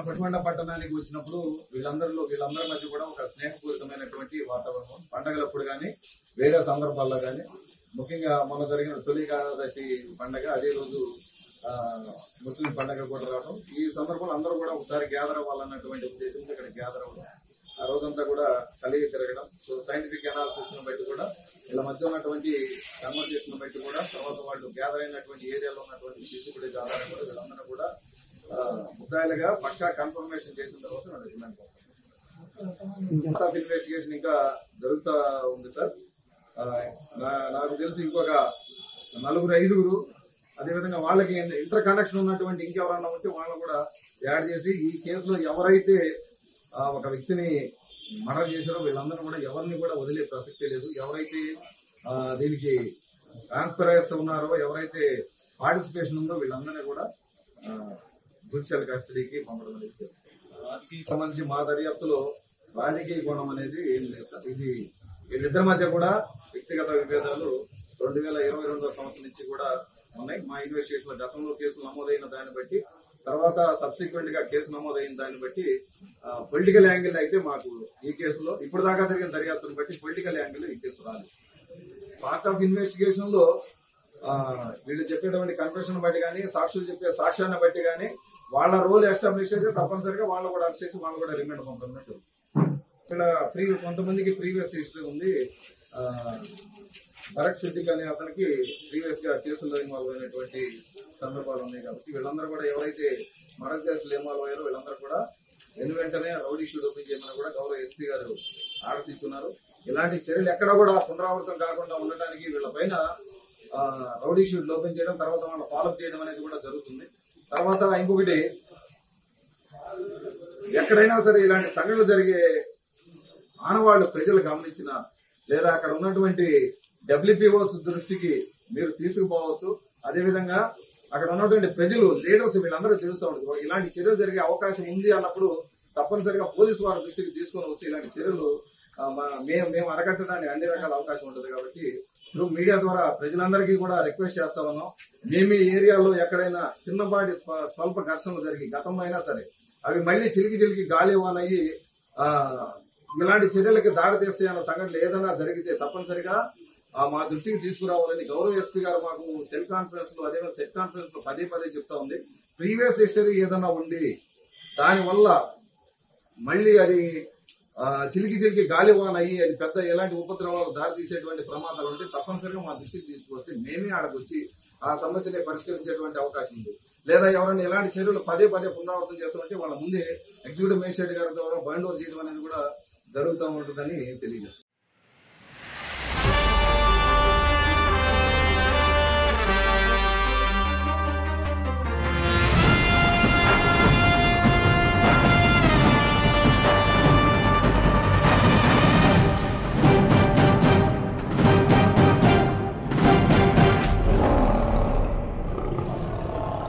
పట్టుమండ పట్టణానికి వచ్చినప్పుడు వీళ్ళందరి మధ్య కూడా ఒక స్నేహపూరితమైనటువంటి వాతావరణం, పండగలప్పుడు కానీ వేరే సందర్భాల్లో కానీ, ముఖ్యంగా మొన్న జరిగిన తొలి ఏకాదశి పండగ అదే రోజు ముస్లిం పండగ కూడా రావడం, ఈ సందర్భంలో అందరూ కూడా ఒకసారి గ్యాదర్ అవ్వాలన్నటువంటి ఉద్దేశంతో ఇక్కడ గ్యాదర్ అవ్వడం, ఆ రోజంతా కూడా కలిగి తిరగడం. సో సైంటిఫిక్ అనాలిసిస్ ను బట్టి కూడా వీళ్ళ మధ్య ఉన్నటువంటి కన్వర్జేషన్ బట్టి కూడా తర్వాత వాళ్ళు గ్యాదర్ అయినటువంటి ఏరియాలో ఉన్నటువంటి సీసీ ఫుటేజ్ ఆధారంగా కూడా వీళ్ళందరూ కూడా ముద్దాయిలుగా పక్కా కన్ఫర్మేషన్ చేసిన తర్వాత ఆఫ్ ఇన్వెస్టిగేషన్ ఇంకా జరుగుతూ ఉంది సార్. నాకు తెలిసి ఇంకొక 4-5 అదేవిధంగా వాళ్ళకి ఇంటర్ కనెక్షన్ ఉన్నటువంటి ఇంకెవరన్నా ఉంటే వాళ్ళని కూడా యాడ్ చేసి ఈ కేసులో ఎవరైతే ఒక వ్యక్తిని మర్డర్ చేశారో వీళ్ళందరూ కూడా ఎవరిని కూడా వదిలే ప్రసక్తే లేదు. ఎవరైతే దీనికి ట్రాన్స్పరెన్స్ ఉన్నారో, ఎవరైతే పార్టిసిపేషన్ ఉందో వీళ్ళందరినీ కూడా జ్యుడిషియల్ కస్టడీకి పంపడం అనేది సంబంధించి మా దర్యాప్తులో రాజకీయ కోణం అనేది ఏం లేదు సార్. ఇది వీళ్ళిద్దరి మధ్య కూడా వ్యక్తిగత విభేదాలు 2022 సంవత్సరం నుంచి కూడా ఉన్నాయి. మా ఇన్వెస్టిగేషన్ లో గతంలో కేసులు నమోదైన దాన్ని బట్టి, తర్వాత సబ్సిక్వెంట్ గా కేసు నమోదైన దాన్ని బట్టి పొలిటికల్ యాంగిల్ అయితే మాకు ఈ కేసులో ఇప్పుడు దాకా జరిగిన దర్యాప్తును బట్టి పొలిటికల్ యాంగిల్ ఈ కేసు రాలేదు. పార్ట్ ఆఫ్ ఇన్వెస్టిగేషన్ లో వీళ్ళు చెప్పేటువంటి కన్ఫెషన్ బట్టి కానీ, సాక్షులు చెప్పే సాక్ష్యాన్ని బట్టి కానీ వాళ్ళ రోల్ ఎస్టాబ్లిష్ అయితే తప్పనిసరిగా వాళ్ళు కూడా అరెస్ట్ చేసి వాళ్ళు కూడా రిమాండ్ పంపడం. ఇక్కడ కొంతమందికి ప్రీవియస్ హిస్టరీ ఉంది. భరత్ సిద్దిక్ అనే అతనికి ప్రీవియస్ గా కేసుల్లో ఇన్వాల్వ్ అయినటువంటి సందర్భాలు ఉన్నాయి. కాబట్టి వీళ్ళందరూ కూడా ఎవరైతే మరొక కేసులు ఇన్వాల్వ్ అయ్యారో వీళ్ళందరూ కూడా వెంటనే రౌడీ షీట్ ఓపెన్ చేయమని కూడా గౌరవ ఎస్పీ గారు ఆర్డర్స్ ఇస్తున్నారు. ఇలాంటి చర్యలు ఎక్కడా కూడా పునరావృతం కాకుండా ఉండటానికి వీళ్ళపైన రౌడీ షీట్ ఓపెన్ చేయడం, తర్వాత వాళ్ళని ఫాలోఅప్ చేయడం అనేది కూడా జరుగుతుంది. తర్వాత ఇంకొకటి, ఎక్కడైనా సరే ఇలాంటి సంఘటనలు జరిగే ఆనవాళ్లు ప్రజలు గమనించిన, లేదా అక్కడ ఉన్నటువంటి డబ్ల్యూపీఓస్ దృష్టికి మీరు తీసుకుపోవచ్చు. అదేవిధంగా అక్కడ ఉన్నటువంటి ప్రజలు, లీడర్స్ వీళ్ళందరూ తెలుస్తూ ఉంటుంది. ఇలాంటి చర్యలు జరిగే అవకాశం ఉంది అన్నప్పుడు తప్పనిసరిగా పోలీసు వారి దృష్టికి తీసుకొని వస్తే ఇలాంటి చర్యలు మేము అరకట్టడానికి అన్ని రకాల అవకాశం ఉంటుంది. కాబట్టి ఇప్పుడు మీడియా ద్వారా ప్రజలందరికీ కూడా రిక్వెస్ట్ చేస్తా ఉన్నాం. మేము ఈ ఏరియాలో ఎక్కడైనా చిన్నపాటి స్వల్ప ఘర్షణలు జరిగి గతంలో అయినా సరే అవి మళ్ళీ చిలికి గాలి వానయ్యి ఇలాంటి చర్యలకి దాడి తీస్తే అన్న సంఘటనలు ఏదైనా జరిగితే తప్పనిసరిగా మా దృష్టికి తీసుకురావాలని గౌరవ ఎస్పీ గారు మాకు సెల్ కాన్ఫరెన్స్ లో, అదేవిధంగా సెట్ కాన్ఫరెన్స్ లో పదే చెప్తా ఉంది. ప్రీవియస్ హిస్టరీ ఏదైనా ఉండి దానివల్ల మళ్ళీ అది చిలికి గాలివాన్ అయ్యి అది పెద్ద ఎలాంటి ఉపద్రవాలు దారి తీసేటువంటి ప్రమాదాలు ఉంటే తప్పనిసరిగా మా దృష్టికి తీసుకొస్తే మేమే ఆడకొచ్చి ఆ సమస్యని పరిష్కరించేటువంటి అవకాశం ఉంది. లేదా ఎవరైనా ఎలాంటి చర్యలు పదే పునరావృతం చేస్తామంటే వాళ్ళ ముందే ఎగ్జిక్యూటివ్ మేజిస్ట్రేట్ గారి ద్వారా బైండ్ ఓవర్ చేయడం అనేది కూడా జరుగుతూ ఉంటుందని తెలియజేస్తాం.